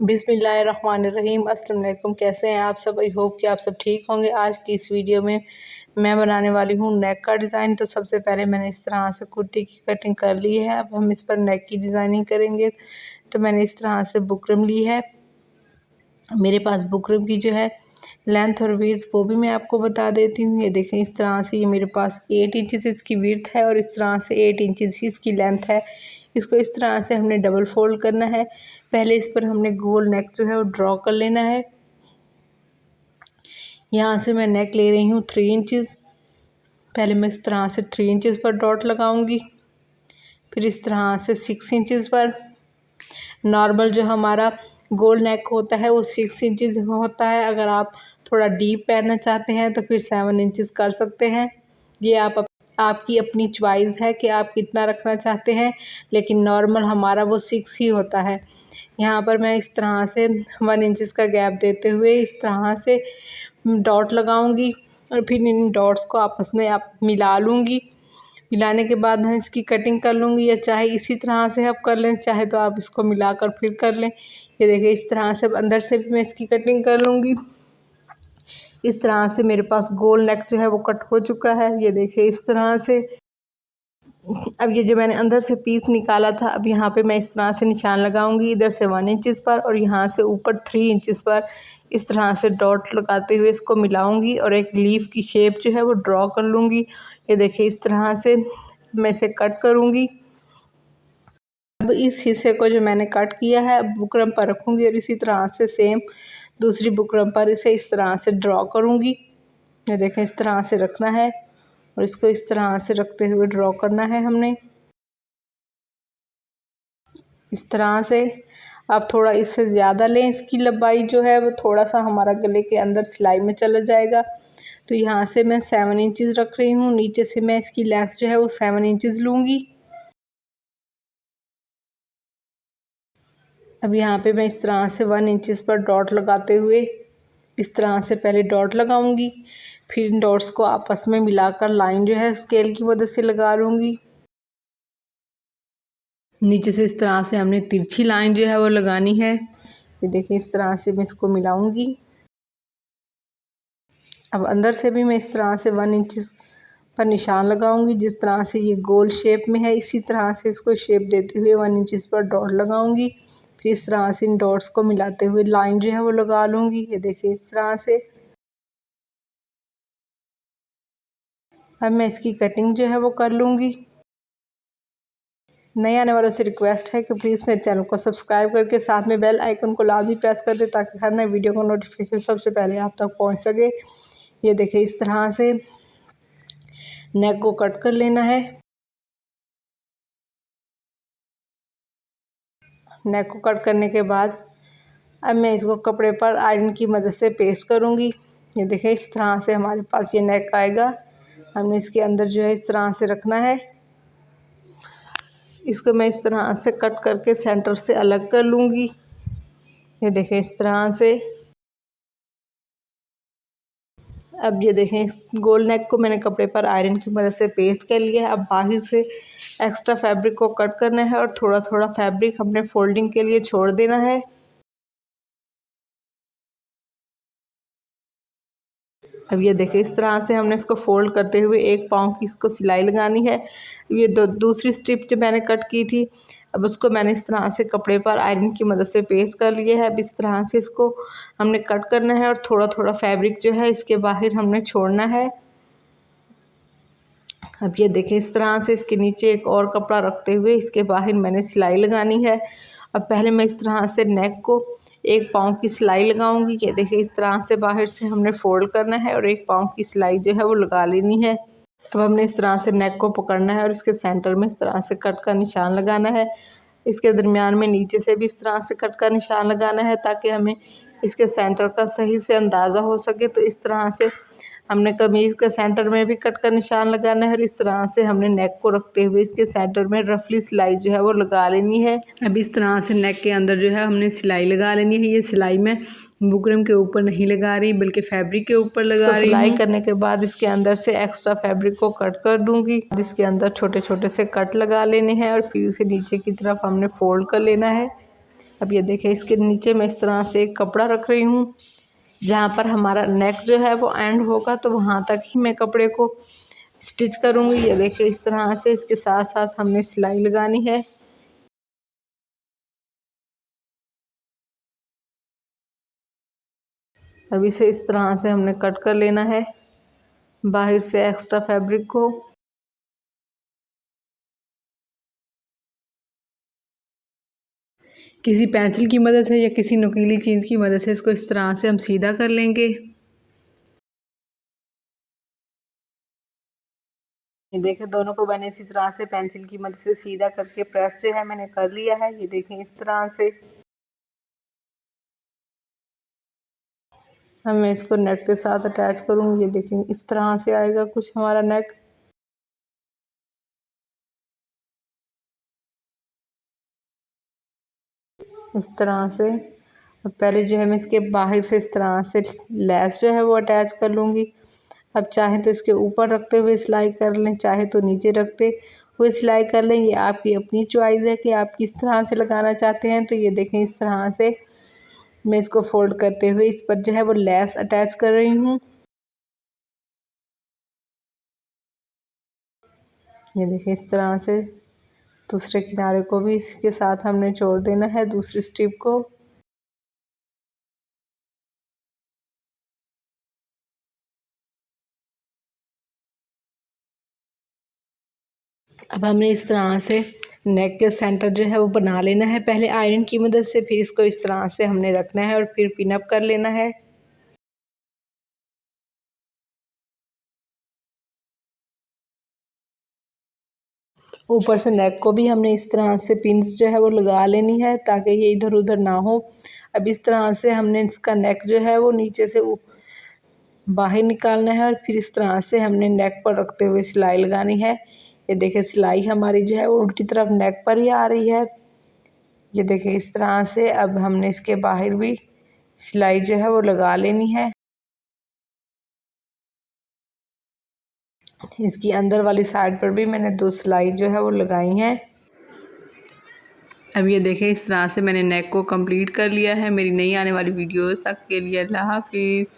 बिस्मिल्लाहिर्रहमानिर्रहीम। अस्सलाम वालेकुम। कैसे हैं आप सब? आई होप कि आप सब ठीक होंगे। आज की इस वीडियो में मैं बनाने वाली हूँ नेक का डिज़ाइन। तो सबसे पहले मैंने इस तरह से कुर्ती की कटिंग कर ली है। अब हम इस पर नेक की डिज़ाइनिंग करेंगे। तो मैंने इस तरह से बुकरम ली है। मेरे पास बुकरम की जो है लेंथ और विड्थ वो भी मैं आपको बता देती हूँ। ये देखें, इस तरह से ये मेरे पास 8 इंचज़ इसकी विड्थ है और इस तरह से 8 इंचज़ ही इसकी लेंथ है। इसको इस तरह से हमने डबल फोल्ड करना है। पहले इस पर हमने गोल नेक जो है वो ड्रॉ कर लेना है। यहाँ से मैं नेक ले रही हूँ 3 इंचज़। पहले मैं इस तरह से 3 इंचज़ पर डॉट लगाऊंगी, फिर इस तरह से 6 इंचज़ पर। नॉर्मल जो हमारा गोल नेक होता है वो 6 इंचज़ होता है। अगर आप थोड़ा डीप पहनना चाहते हैं तो फिर 7 इंचज़ कर सकते हैं। ये आपकी अपनी चॉइस है कि आप कितना रखना चाहते हैं, लेकिन नॉर्मल हमारा वो 6 ही होता है। यहाँ पर मैं इस तरह से 1 इंचज़ का गैप देते हुए इस तरह से डॉट लगाऊंगी और फिर इन डॉट्स को आपस में आप मिला लूँगी। मिलाने के बाद मैं इसकी कटिंग कर लूँगी, या चाहे इसी तरह से आप कर लें, चाहे तो आप इसको मिलाकर फिर कर लें। ये देखिए, इस तरह से अंदर से भी मैं इसकी कटिंग कर लूँगी। इस तरह से मेरे पास गोल नेक जो है वो कट हो चुका है। ये देखिए इस तरह से। अब ये जो मैंने अंदर से पीस निकाला था, अब यहाँ पे मैं इस तरह से निशान लगाऊंगी, इधर से 1 इंचज़ पर और यहाँ से ऊपर 3 इंचज़ पर इस तरह से डॉट लगाते हुए इसको मिलाऊंगी और एक लीफ की शेप जो है वो ड्रॉ कर लूँगी। ये देखिए इस तरह से मैं इसे कट करूँगी। अब इस हिस्से को जो मैंने कट किया है बुकरम पर रखूँगी और इसी तरह से सेम दूसरी बुकरम पर इसे इस तरह से ड्रॉ करूँगी। ये देखें, इस तरह से रखना है और इसको इस तरह से रखते हुए ड्रॉ करना है हमने। इस तरह से आप थोड़ा इससे ज़्यादा लें, इसकी लंबाई जो है वो थोड़ा सा हमारा गले के अंदर सिलाई में चला जाएगा। तो यहाँ से मैं 7 इंचज़ रख रही हूँ। नीचे से मैं इसकी लेंथ जो है वो 7 इंचज़ लूँगी। अब यहाँ पे मैं इस तरह से 1 इंचज़ पर डॉट लगाते हुए इस तरह से पहले डॉट लगाऊंगी, फिर इन डॉट्स को आपस में मिलाकर लाइन जो है स्केल की मदद से लगा लूँगी। नीचे से इस तरह से हमने तिरछी लाइन जो है वो लगानी है। ये देखिए, इस तरह से मैं इसको मिलाऊंगी। अब अंदर से भी मैं इस तरह से 1 इंचज़ पर निशान लगाऊंगी। जिस तरह से ये गोल शेप में है, इसी तरह से इसको शेप देते हुए 1 इंचज़ पर डॉट लगाऊंगी। फिर इस तरह से इन डॉट्स को मिलाते हुए लाइन जो है वो लगा लूँगी। ये देखिए इस तरह से। अब मैं इसकी कटिंग जो है वो कर लूँगी। नए आने वालों से रिक्वेस्ट है कि प्लीज़ मेरे चैनल को सब्सक्राइब करके साथ में बेल आइकन को लाजमी प्रेस कर दे, ताकि हर नए वीडियो का नोटिफिकेशन सबसे पहले आप तक पहुंच सके। ये देखिए, इस तरह से नेक को कट कर लेना है। नेक को कट करने के बाद अब मैं इसको कपड़े पर आयरन की मदद से पेस्ट करूँगी। ये देखिए, इस तरह से हमारे पास ये नेक आएगा। हमने इसके अंदर जो है इस तरह से रखना है। इसको मैं इस तरह से कट करके सेंटर से अलग कर लूँगी। ये देखें इस तरह से। अब ये देखें, गोल नेक को मैंने कपड़े पर आयरन की मदद से पेस्ट कर लिया है। अब बाहर से एक्स्ट्रा फैब्रिक को कट करना है और थोड़ा थोड़ा फैब्रिक हमने फोल्डिंग के लिए छोड़ देना है। अब ये देखें, इस तरह से हमने इसको फोल्ड करते हुए 1 पाँव की इसको सिलाई लगानी है। ये दूसरी स्ट्रिप जो मैंने कट की थी, अब उसको मैंने इस तरह से कपड़े पर आयरन की मदद से पेस्ट कर लिया है। अब इस तरह से इसको हमने कट करना है और थोड़ा थोड़ा फैब्रिक जो है इसके बाहर हमने छोड़ना है। अब ये देखें, इस तरह से इसके नीचे एक और कपड़ा रखते हुए इसके बाहर मैंने सिलाई लगानी है। अब पहले मैं इस तरह से नेक को 1 पाँव की सिलाई लगाऊंगी। ये देखिए, इस तरह से बाहर से हमने फोल्ड करना है और 1 पाँव की सिलाई जो है वो लगा लेनी है। अब हमने इस तरह से नेक को पकड़ना है और इसके सेंटर में इस तरह से कट का निशान लगाना है। इसके दरमियान में नीचे से भी इस तरह से कट का निशान लगाना है, ताकि हमें इसके सेंटर का सही से अंदाज़ा हो सके। तो इस तरह से हमने कमीज़ के सेंटर में भी कट का निशान लगाना है और इस तरह से हमने नेक को रखते हुए इसके सेंटर में रफली सिलाई जो है वो लगा लेनी है। अब इस तरह से नेक के अंदर जो है हमने सिलाई लगा लेनी है। ये सिलाई मैं बुकरम के ऊपर नहीं लगा रही, बल्कि फैब्रिक के ऊपर लगा रही हूँ। सिलाई करने के बाद इसके अंदर से एक्स्ट्रा फैब्रिक को कट कर दूंगी। इसके अंदर छोटे छोटे से कट लगा लेने हैं और फिर इसे नीचे की तरफ हमने फोल्ड कर लेना है। अब ये देखें, इसके नीचे मैं इस तरह से एक कपड़ा रख रही हूँ। जहाँ पर हमारा नेक जो है वो एंड होगा तो वहाँ तक ही मैं कपड़े को स्टिच करूँगी। ये देखिए इस तरह से इसके साथ साथ हमने सिलाई लगानी है। अब इसे इस तरह से हमने कट कर लेना है बाहर से एक्स्ट्रा फैब्रिक को। किसी पेंसिल की मदद से या किसी नुकीली चीज़ की मदद से इसको इस तरह से हम सीधा कर लेंगे। ये देखें, दोनों को मैंने इसी तरह से पेंसिल की मदद से सीधा करके प्रेस जो है मैंने कर लिया है। ये देखें इस तरह से। अब मैं इसको नेक के साथ अटैच करूँगी। ये देखें इस तरह से आएगा कुछ हमारा नेक। इस तरह से। अब पहले जो है मैं इसके बाहर से इस तरह से लेस जो है वो अटैच कर लूँगी। अब चाहें तो इसके ऊपर रखते हुए सिलाई कर लें, चाहे तो नीचे रखते हुए सिलाई कर लें। ये आपकी अपनी चॉइस है कि आप किस तरह से लगाना चाहते हैं। तो ये देखें इस तरह से मैं इसको फोल्ड करते हुए इस पर जो है वो लेस अटैच कर रही हूँ। ये देखें इस तरह से दूसरे किनारे को भी इसके साथ हमने जोड़ देना है, दूसरी स्ट्रिप को। अब हमने इस तरह से नेक के सेंटर जो है वो बना लेना है पहले आयरन की मदद से। फिर इसको इस तरह से हमने रखना है और फिर पिन अप कर लेना है। ऊपर से नेक को भी हमने इस तरह से पिन्स जो है वो लगा लेनी है ताकि ये इधर उधर ना हो। अब इस तरह से हमने इसका नेक जो है वो नीचे से बाहर निकालना है और फिर इस तरह से हमने नेक पर रखते हुए सिलाई लगानी है। ये देखिए सिलाई हमारी जो है वो उल्टी तरफ नेक पर ही आ रही है। ये देखिए इस तरह से। अब हमने इसके बाहर भी सिलाई जो है वो लगा लेनी है। इसकी अंदर वाली साइड पर भी मैंने 2 सिलाई जो है वो लगाई हैं। अब ये देखें इस तरह से मैंने नेक को कंप्लीट कर लिया है। मेरी नई आने वाली वीडियोस तक के लिए अल्लाह हाफिज़।